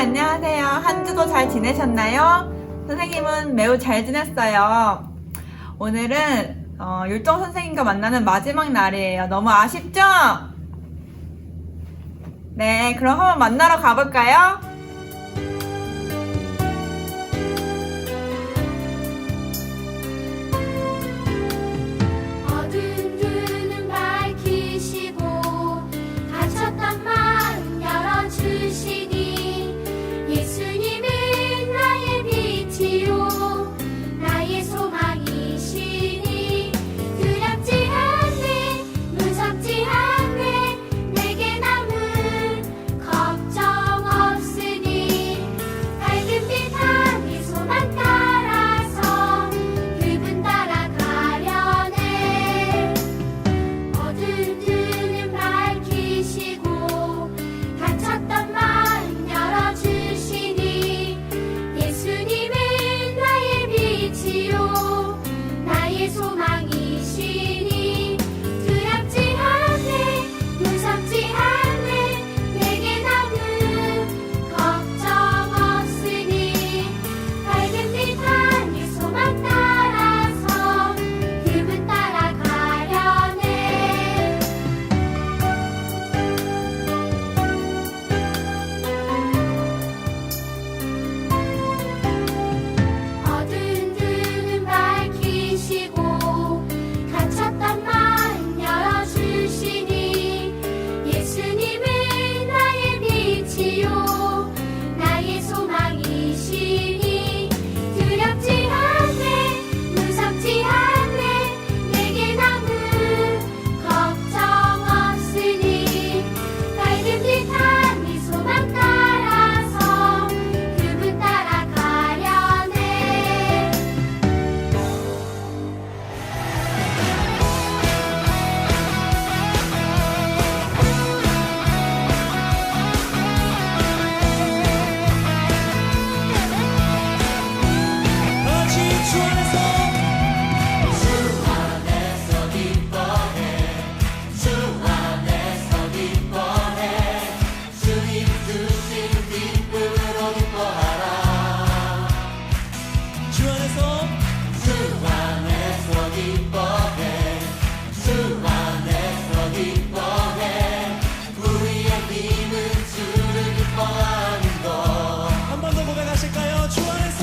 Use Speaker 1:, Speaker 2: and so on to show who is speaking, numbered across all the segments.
Speaker 1: 안녕하세요. 한 주도 잘 지내셨나요? 선생님은 매우 잘 지냈어요. 오늘은 율동 선생님과 만나는 마지막 날이에요. 너무 아쉽죠? 네, 그럼 한번 만나러 가볼까요?
Speaker 2: 어두운 눈은 밝히시고 닫혔던 마음 열어주시니 예수님은 나의 빛이요 나의 소망이시니 두렵지 않네 무섭지 않네 내게 남은 걱정 없으니 밝은 빛 하늘 소망 따라서 그분 따라가려네 어두운 눈은 밝히시고 닫혔던 마음 열어주시니 예수님은 나의 빛이요 나의 소망이시니 두렵지 않네 무섭지 않네 내게 남은 걱정 없으니 밝은 빛 하늘 소망 따라서 그분 따라가려네 어두운 눈은 밝히시고 갇혔던 마음 열어주시니 예수님은 나의 빛이요 나의 소망이시니 두렵지 않네 무섭지 않네 내게 남은 걱정 없으니 밝은 빛 하늘 소망 따라서 그분 따라가려네
Speaker 3: 같이 주 안에서 기뻐해 주 안에서 기뻐해 주님 주신 기쁨으로 기뻐하라 주 안에서 기뻐해 주 안에서 기뻐해 우리의 힘은 주를 기뻐하는 것 한 번 더 고백하실까요? 주 안에서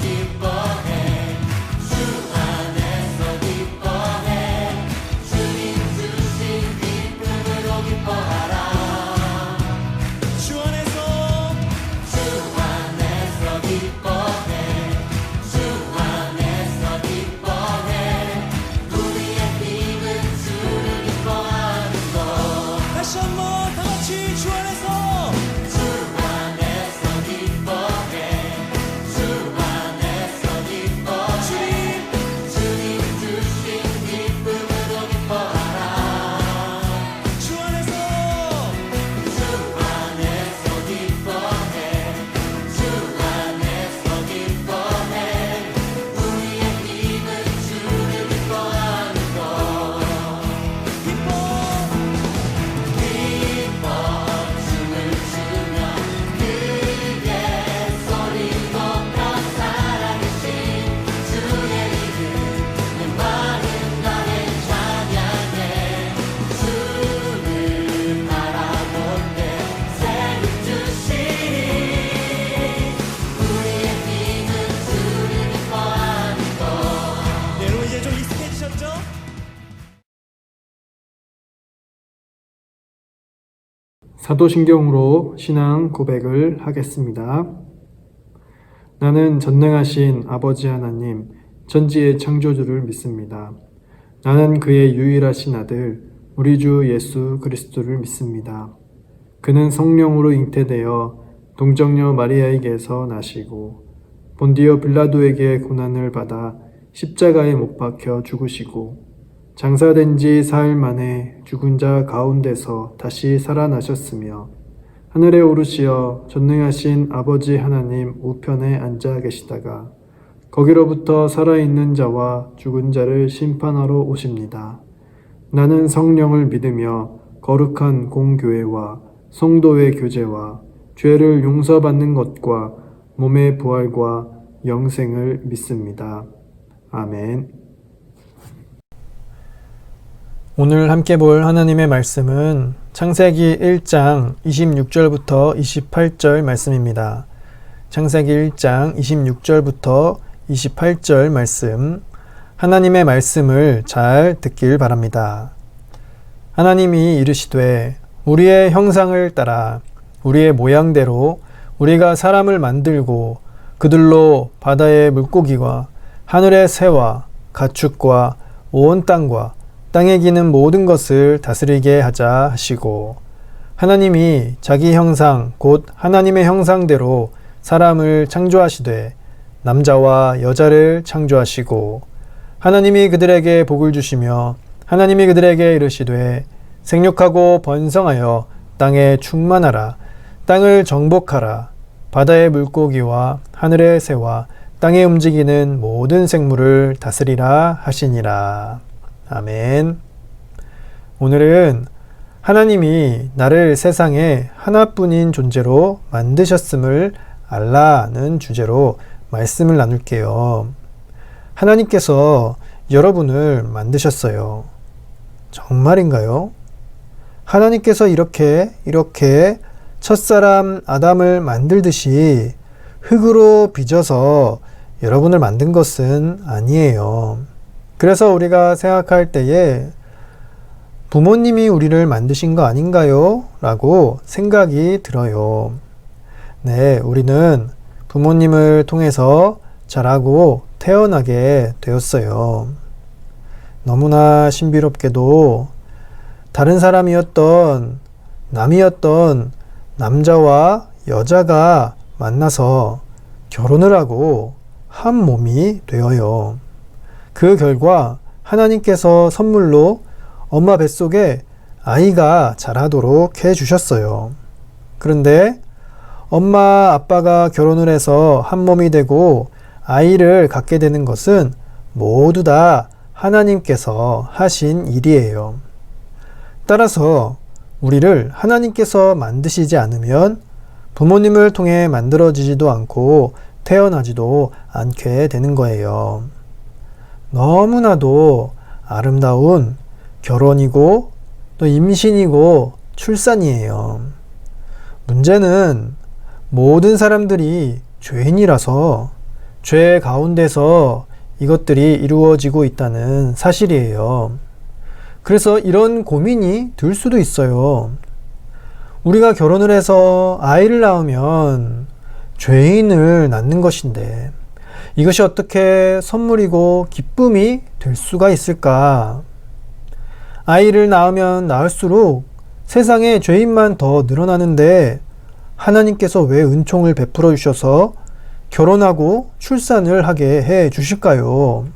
Speaker 3: 기뻐해 주 안에서 기뻐해 주님 주신 기쁨으로 기뻐하라 주 안에서 기뻐해 주 안에서 기뻐해 우리의 힘은 주를 기뻐하는 것 다시 한번 다 같이 주 안에서 기뻐해 주 안에서 기뻐해 주님 주신 기쁨으로 기뻐하라 주 안에서 기뻐해 주 안에서 기뻐해 우리의 힘은 주를 기뻐하는 것 기뻐 춤을 추며 크게 소리 높여 살아계신 주의 이름 내 마음 나의 찬양해 주를 바라볼 때 새롭 주시니 우리의 힘은 주를 기뻐하는 것 여러분 이제 좀 익숙해지셨죠?
Speaker 4: 사도신경으로 신앙 고백을 하겠습니다. 나는 전능하신 아버지 하나님, 전지의 창조주를 믿습니다. 나는 그의 유일하신 아들, 우리 주 예수 그리스도를 믿습니다. 그는 성령으로 잉태되어 동정녀 마리아에게서 나시고 본디오 빌라도에게 고난을 받아 십자가에 못 박혀 죽으시고 장사된 지 사흘 만에 죽은 자 가운데서 다시 살아나셨으며 하늘에 오르시어 전능하신 아버지 하나님 우편에 앉아 계시다가 거기로부터 살아있는 자와 죽은 자를 심판하러 오십니다. 나는 성령을 믿으며 거룩한 공교회와 성도의 교제와 죄를 용서받는 것과 몸의 부활과 영생을 믿습니다. 아멘. 오늘 함께 볼 하나님의 말씀은 창세기 1장 26절부터 28절 말씀입니다. 창세기 1장 26절부터 28절 말씀, 하나님의 말씀을 잘 듣길 바랍니다. 하나님이 이르시되 우리의 형상을 따라 우리의 모양대로 우리가 사람을 만들고 그들로 바다의 물고기와 하늘의 새와 가축과 온 땅과 땅에 기는 모든 것을 다스리게 하자 하시고, 하나님이 자기 형상 곧 하나님의 형상대로 사람을 창조하시되 남자와 여자를 창조하시고, 하나님이 그들에게 복을 주시며 하나님이 그들에게 이르시되 생육하고 번성하여 땅에 충만하라. 땅을 정복하라. 바다의 물고기와 하늘의 새와 땅에 움직이는 모든 생물을 다스리라 하시니라. 아멘. 오늘은 하나님이 나를 세상에 하나뿐인 존재로 만드셨음을 알라는 주제로 말씀을 나눌게요. 하나님께서 여러분을 만드셨어요. 정말인가요? 하나님께서 이렇게 첫사람 아담을 만들듯이 흙으로 빚어서 여러분을 만든 것은 아니에요. 그래서 우리가 생각할 때에 부모님이 우리를 만드신 거 아닌가요? 라고 생각이 들어요. 네, 우리는 부모님을 통해서 자라고 태어나게 되었어요. 너무나 신비롭게도 다른 사람이었던 남이었던 남자와 여자가 만나서 결혼을 하고 한 몸이 되어요. 그 결과 하나님께서 선물로 엄마 뱃속에 아이가 자라도록 해주셨어요. 그런데 엄마 아빠가 결혼을 해서 한 몸이 되고 아이를 갖게 되는 것은 모두 다 하나님께서 하신 일이에요. 따라서 우리를 하나님께서 만드시지 않으면 부모님을 통해 만들어지지도 않고 태어나지도 않게 되는 거예요. 너무나도 아름다운 결혼이고 또 임신이고 출산이에요. 문제는 모든 사람들이 죄인이라서 죄 가운데서 이것들이 이루어지고 있다는 사실이에요. 그래서 이런 고민이 들 수도 있어요. 우리가 결혼을 해서 아이를 낳으면 죄인을 낳는 것인데 이것이 어떻게 선물이고 기쁨이 될 수가 있을까? 아이를 낳으면 낳을수록 세상에 죄인만 더 늘어나는데 하나님께서 왜 은총을 베풀어 주셔서 결혼하고 출산을 하게 해 주실까요?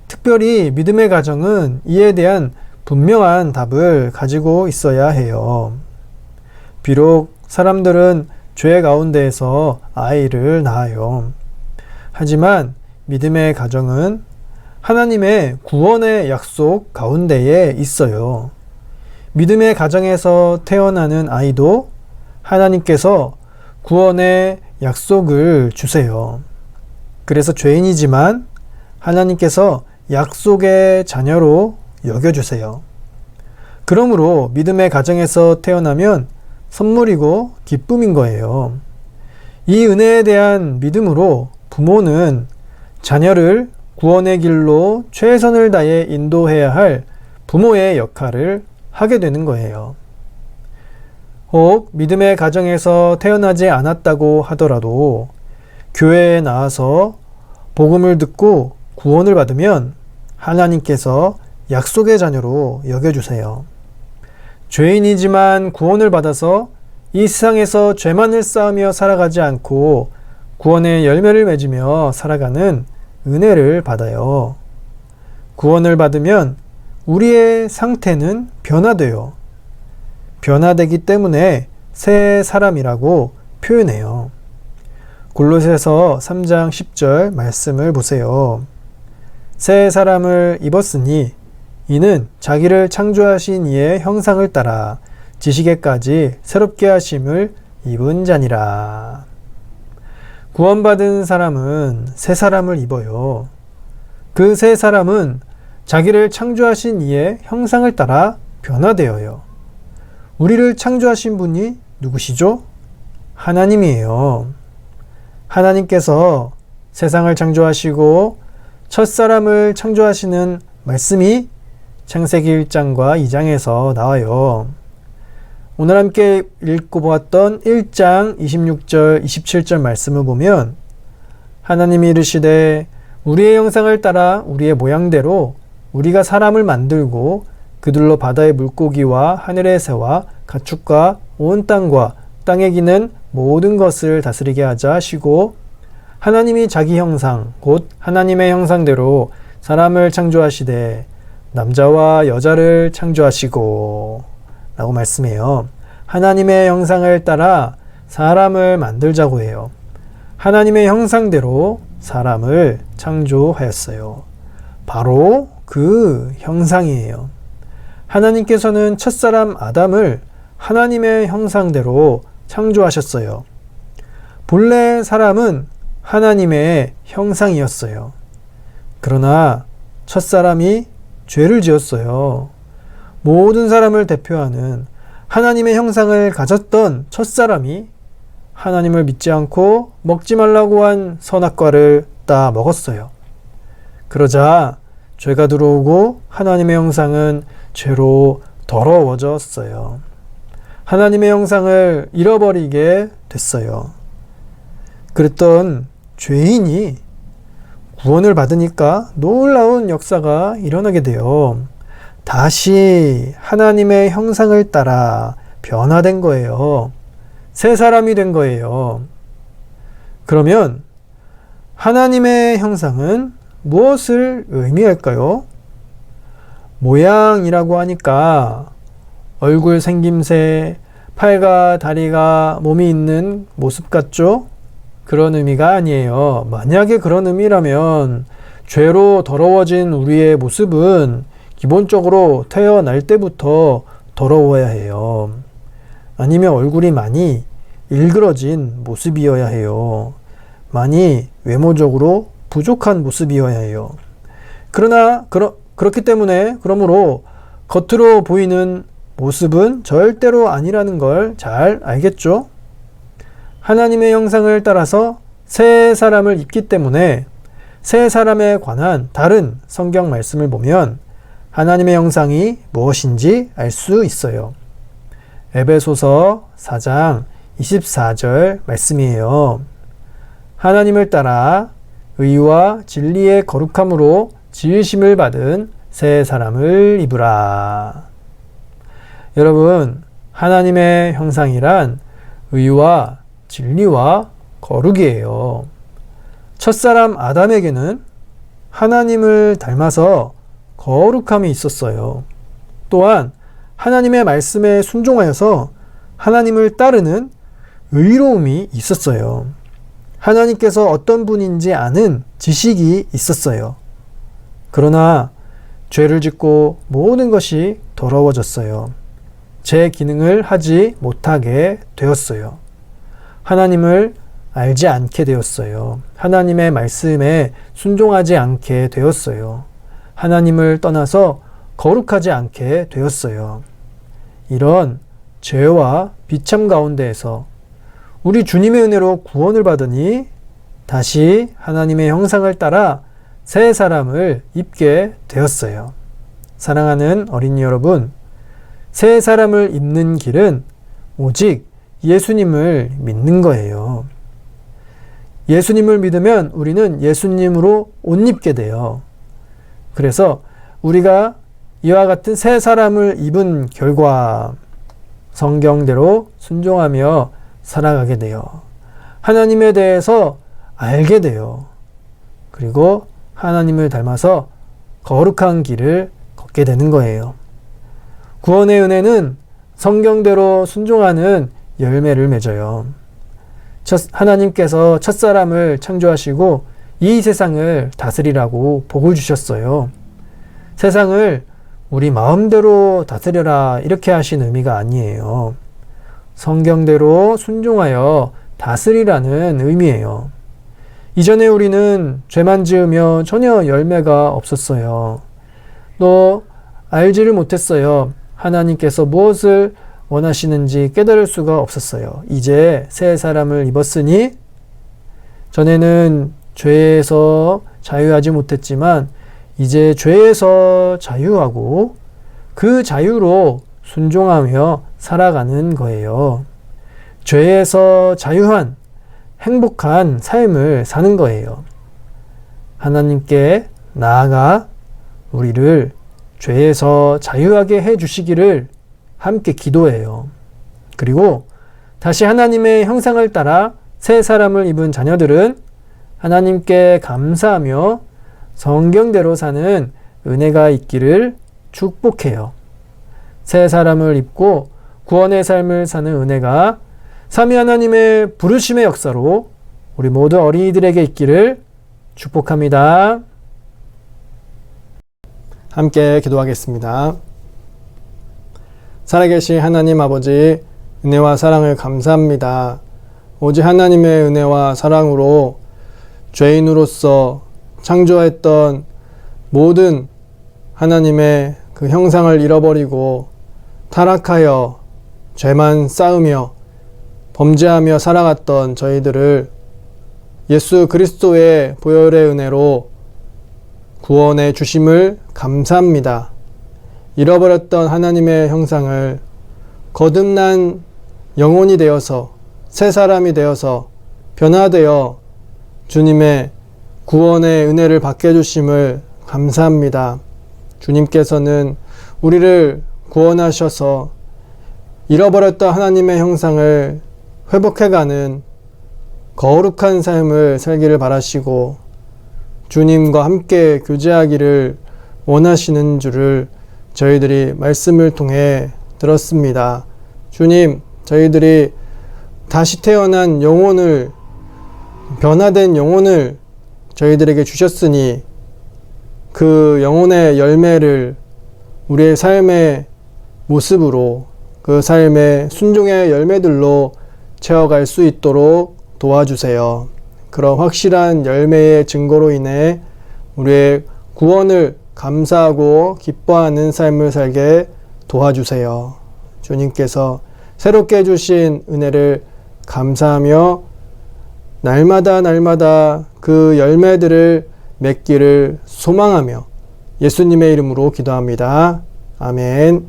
Speaker 4: 특별히 믿음의 가정은 이에 대한 분명한 답을 가지고 있어야 해요. 비록 사람들은 죄 가운데에서 아이를 낳아요. 하지만 믿음의 가정은 하나님의 구원의 약속 가운데에 있어요. 믿음의 가정에서 태어나는 아이도 하나님께서 구원의 약속을 주세요. 그래서 죄인이지만 하나님께서 약속의 자녀로 여겨주세요. 그러므로 믿음의 가정에서 태어나면 선물이고 기쁨인 거예요. 이 은혜에 대한 믿음으로 부모는 자녀를 구원의 길로 최선을 다해 인도해야 할 부모의 역할을 하게 되는 거예요. 혹 믿음의 가정에서 태어나지 않았다고 하더라도 교회에 나와서 복음을 듣고 구원을 받으면 하나님께서 약속의 자녀로 여겨주세요. 죄인이지만 구원을 받아서 이 세상에서 죄만을 쌓으며 살아가지 않고 구원의 열매를 맺으며 살아가는 은혜를 받아요. 구원을 받으면 우리의 상태는 변화돼요. 변화되기 때문에 새 사람이라고 표현해요. 골로새서 3장 10절 말씀을 보세요. 새 사람을 입었으니 이는 자기를 창조하신 이의 형상을 따라 지식에까지 새롭게 하심을 입은 자니라. 구원받은 사람은 새 사람을 입어요. 그 새 사람은 자기를 창조하신 이의 형상을 따라 변화되어요. 우리를 창조하신 분이 누구시죠? 하나님이에요. 하나님께서 세상을 창조하시고 첫사람을 창조하시는 말씀이 창세기 1장과 2장에서 나와요. 오늘 함께 읽고 보았던 1장 26절, 27절 말씀을 보면 하나님이 이르시되 우리의 형상을 따라 우리의 모양대로 우리가 사람을 만들고 그들로 바다의 물고기와 하늘의 새와 가축과 온 땅과 땅에 기는 모든 것을 다스리게 하자 하시고 하나님이 자기 형상 곧 하나님의 형상대로 사람을 창조하시되 남자와 여자를 창조하시고 라고 말씀해요. 하나님의 형상을 따라 사람을 만들자고 해요. 하나님의 형상대로 사람을 창조하였어요. 바로 그 형상이에요. 하나님께서는 첫사람 아담을 하나님의 형상대로 창조하셨어요. 본래 사람은 하나님의 형상이었어요. 그러나 첫사람이 죄를 지었어요. 모든 사람을 대표하는 하나님의 형상을 가졌던 첫사람이 하나님을 믿지 않고 먹지 말라고 한 선악과를 따 먹었어요. 그러자 죄가 들어오고 하나님의 형상은 죄로 더러워졌어요. 하나님의 형상을 잃어버리게 됐어요. 그랬던 죄인이 구원을 받으니까 놀라운 역사가 일어나게 돼요. 다시 하나님의 형상을 따라 변화된 거예요. 새 사람이 된 거예요. 그러면 하나님의 형상은 무엇을 의미할까요? 모양이라고 하니까 얼굴 생김새, 팔과 다리가 몸이 있는 모습 같죠? 그런 의미가 아니에요. 만약에 그런 의미라면 죄로 더러워진 우리의 모습은 기본적으로 태어날 때부터 더러워야 해요. 아니면 얼굴이 많이 일그러진 모습이어야 해요. 많이 외모적으로 부족한 모습이어야 해요. 그렇기 때문에 그러므로 겉으로 보이는 모습은 절대로 아니라는 걸 잘 알겠죠? 하나님의 형상을 따라서 새 사람을 입기 때문에 새 사람에 관한 다른 성경 말씀을 보면 하나님의 형상이 무엇인지 알 수 있어요. 에베소서 4장 24절 말씀이에요. 하나님을 따라 의와 진리의 거룩함으로 지으심을 받은 새 사람을 입으라. 여러분, 하나님의 형상이란 의와 진리와 거룩이에요. 첫사람 아담에게는 하나님을 닮아서 거룩함이 있었어요. 또한 하나님의 말씀에 순종하여서 하나님을 따르는 의로움이 있었어요. 하나님께서 어떤 분인지 아는 지식이 있었어요. 그러나 죄를 짓고 모든 것이 더러워졌어요. 제 기능을 하지 못하게 되었어요. 하나님을 알지 않게 되었어요. 하나님의 말씀에 순종하지 않게 되었어요. 하나님을 떠나서 거룩하지 않게 되었어요. 이런 죄와 비참 가운데에서 우리 주님의 은혜로 구원을 받으니 다시 하나님의 형상을 따라 새 사람을 입게 되었어요. 사랑하는 어린이 여러분, 새 사람을 입는 길은 오직 예수님을 믿는 거예요. 예수님을 믿으면 우리는 예수님으로 옷 입게 돼요. 그래서 우리가 이와 같은 새 사람을 입은 결과 성경대로 순종하며 살아가게 돼요. 하나님에 대해서 알게 돼요. 그리고 하나님을 닮아서 거룩한 길을 걷게 되는 거예요. 구원의 은혜는 성경대로 순종하는 열매를 맺어요. 하나님께서 첫사람을 창조하시고 이 세상을 다스리라고 복을 주셨어요. 세상을 우리 마음대로 다스려라 이렇게 하신 의미가 아니에요. 성경대로 순종하여 다스리라는 의미예요. 이전에 우리는 죄만 지으며 전혀 열매가 없었어요. 또 알지를 못했어요. 하나님께서 무엇을 원하시는지 깨달을 수가 없었어요. 이제 새 사람을 입었으니 전에는 죄에서 자유하지 못했지만 이제 죄에서 자유하고 그 자유로 순종하며 살아가는 거예요. 죄에서 자유한 행복한 삶을 사는 거예요. 하나님께 나아가 우리를 죄에서 자유하게 해 주시기를 함께 기도해요. 그리고 다시 하나님의 형상을 따라 새 사람을 입은 자녀들은 하나님께 감사하며 성경대로 사는 은혜가 있기를 축복해요. 새 사람을 입고 구원의 삶을 사는 은혜가 삼위 하나님의 부르심의 역사로 우리 모두 어린이들에게 있기를 축복합니다. 함께 기도하겠습니다. 살아계신 하나님 아버지, 은혜와 사랑을 감사합니다. 오직 하나님의 은혜와 사랑으로 죄인으로서 창조했던 모든 하나님의 그 형상을 잃어버리고 타락하여 죄만 쌓으며 범죄하며 살아갔던 저희들을 예수 그리스도의 보혈의 은혜로 구원해 주심을 감사합니다. 잃어버렸던 하나님의 형상을 거듭난 영혼이 되어서 새 사람이 되어서 변화되어 주님의 구원의 은혜를 받게 해주심을 감사합니다. 주님께서는 우리를 구원하셔서 잃어버렸던 하나님의 형상을 회복해가는 거룩한 삶을 살기를 바라시고 주님과 함께 교제하기를 원하시는 줄을 저희들이 말씀을 통해 들었습니다. 주님, 저희들이 다시 태어난 영혼을, 변화된 영혼을 저희들에게 주셨으니 그 영혼의 열매를 우리의 삶의 모습으로 그 삶의 순종의 열매들로 채워갈 수 있도록 도와주세요. 그런 확실한 열매의 증거로 인해 우리의 구원을 감사하고 기뻐하는 삶을 살게 도와주세요. 주님께서 새롭게 주신 은혜를 감사하며 날마다 그 열매들을 맺기를 소망하며 예수님의 이름으로 기도합니다. 아멘.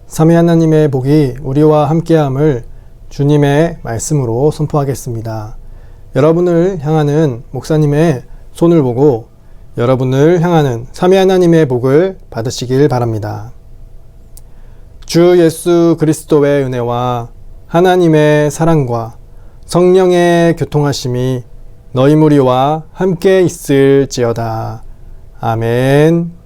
Speaker 4: 삼위 하나님의 복이 우리와 함께함을 주님의 말씀으로 선포하겠습니다. 여러분을 향하는 목사님의 손을 보고 여러분을 향하는 삼위 하나님의 복을 받으시길 바랍니다. 주 예수 그리스도의 은혜와 하나님의 사랑과 성령의 교통하심이 너희 무리와 함께 있을지어다. 아멘.